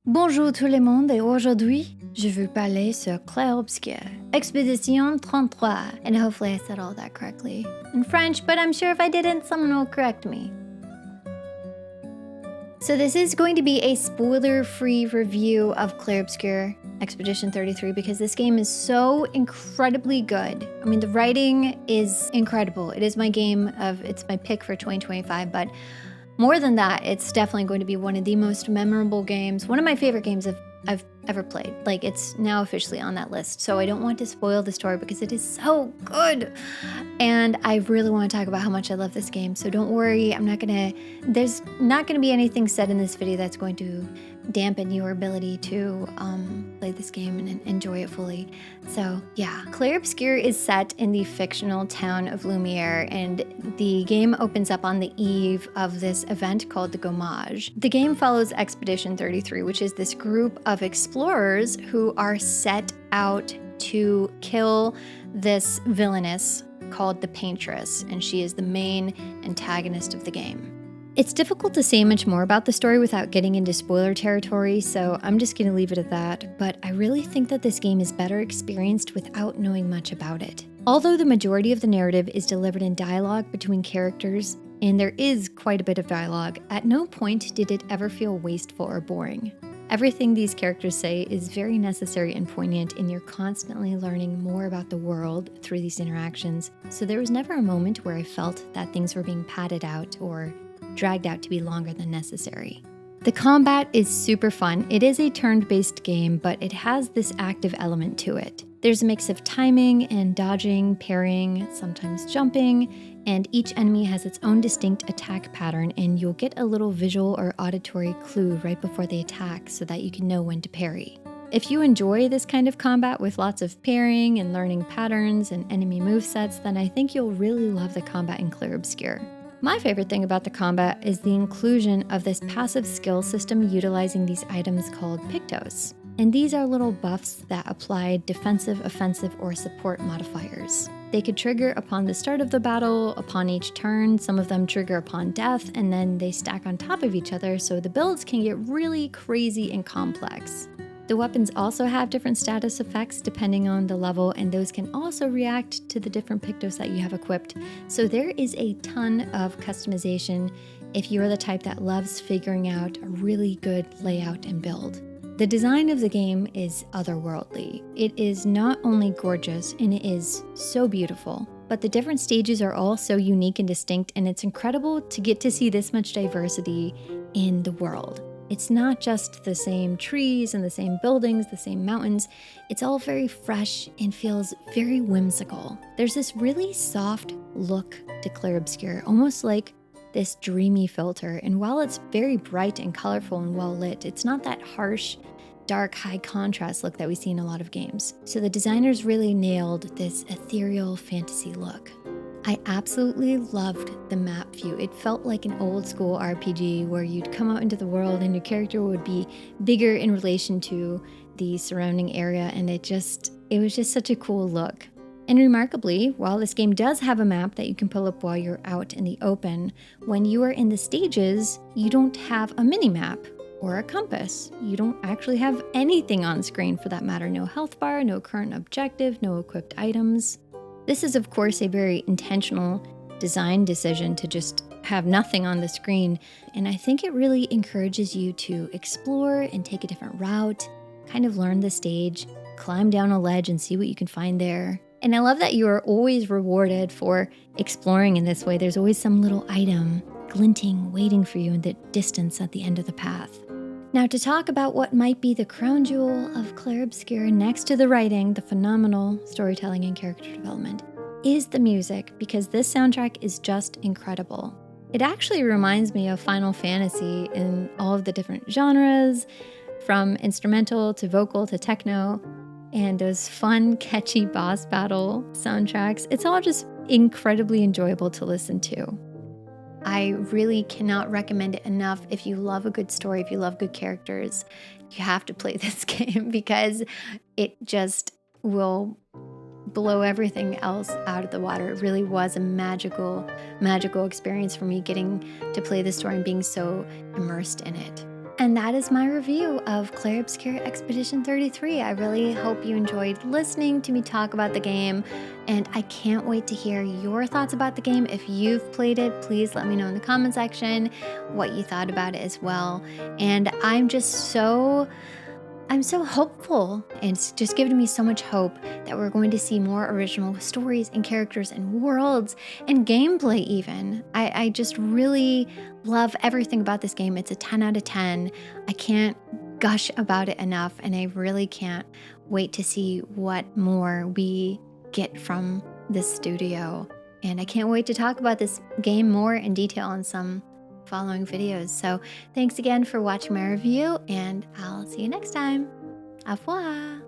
Bonjour tout le monde et aujourd'hui, je veux parler sur Clair Obscur, Expedition 33, and hopefully I said all that correctly in French, but I'm sure if I didn't, someone will correct me. So this is going to be a spoiler-free review of Clair Obscur, Expedition 33, because this game is so incredibly good. I mean, the writing is incredible. It's my pick for 2025, but more than that, it's definitely going to be one of the most memorable games, one of my favorite games I've ever played. Like, it's now officially on that list, so I don't want to spoil the story because it is so good. And I really want to talk about how much I love this game, so don't worry, there's not gonna be anything said in this video that's going to dampen your ability to play this game and enjoy it fully. So yeah, Clair Obscur is set in the fictional town of Lumiere, and the game opens up on the eve of this event called the Gommage. The game follows Expedition 33, which is this group of explorers who are set out to kill this villainess called the Paintress, and she is the main antagonist of the game. It's difficult to say much more about the story without getting into spoiler territory, so I'm just going to leave it at that, but I really think that this game is better experienced without knowing much about it. Although the majority of the narrative is delivered in dialogue between characters, and there is quite a bit of dialogue, at no point did it ever feel wasteful or boring. Everything these characters say is very necessary and poignant, and you're constantly learning more about the world through these interactions, so there was never a moment where I felt that things were being padded out or dragged out to be longer than necessary. The combat is super fun. It is a turn-based game, but it has this active element to it. There's a mix of timing and dodging, parrying, sometimes jumping, and each enemy has its own distinct attack pattern, and you'll get a little visual or auditory clue right before they attack so that you can know when to parry. If you enjoy this kind of combat with lots of parrying and learning patterns and enemy movesets, then I think you'll really love the combat in Clair Obscur. My favorite thing about the combat is the inclusion of this passive skill system utilizing these items called Pictos. And these are little buffs that apply defensive, offensive, or support modifiers. They could trigger upon the start of the battle, upon each turn, some of them trigger upon death, and then they stack on top of each other, so the builds can get really crazy and complex. The weapons also have different status effects depending on the level, and those can also react to the different Pictos that you have equipped. So there is a ton of customization if you're the type that loves figuring out a really good layout and build. The design of the game is otherworldly. It is not only gorgeous, and it is so beautiful, but the different stages are all so unique and distinct, and it's incredible to get to see this much diversity in the world. It's not just the same trees and the same buildings, the same mountains. It's all very fresh and feels very whimsical. There's this really soft look to Clair Obscur, almost like this dreamy filter. And while it's very bright and colorful and well lit, it's not that harsh, dark, high contrast look that we see in a lot of games. So the designers really nailed this ethereal fantasy look. I absolutely loved the map view. It felt like an old school RPG where you'd come out into the world and your character would be bigger in relation to the surrounding area, and it was just such a cool look. And remarkably, while this game does have a map that you can pull up while you're out in the open, when you are in the stages, you don't have a mini-map or a compass. You don't actually have anything on screen for that matter. No health bar, no current objective, no equipped items. This is, of course, a very intentional design decision to just have nothing on the screen, and I think it really encourages you to explore and take a different route, kind of learn the stage, climb down a ledge and see what you can find there. And I love that you are always rewarded for exploring in this way. There's always some little item glinting, waiting for you in the distance at the end of the path. Now, to talk about what might be the crown jewel of Clair Obscur next to the writing, the phenomenal storytelling and character development, is the music, because this soundtrack is just incredible. It actually reminds me of Final Fantasy in all of the different genres, from instrumental to vocal to techno, and those fun, catchy boss battle soundtracks. It's all just incredibly enjoyable to listen to. I really cannot recommend it enough. If you love a good story, if you love good characters, you have to play this game because it just will blow everything else out of the water. It really was a magical experience for me getting to play this story and being so immersed in it. And that is my review of Clair Obscur Expedition 33. I really hope you enjoyed listening to me talk about the game, and I can't wait to hear your thoughts about the game. If you've played it, please let me know in the comment section what you thought about it as well. And I'm so hopeful, and it's just given me so much hope that we're going to see more original stories and characters and worlds and gameplay even. I just really love everything about this game. It's a 10 out of 10. I can't gush about it enough, and I really can't wait to see what more we get from this studio. And I can't wait to talk about this game more in detail in some following videos. So thanks again for watching my review, and I'll see you next time. Au revoir.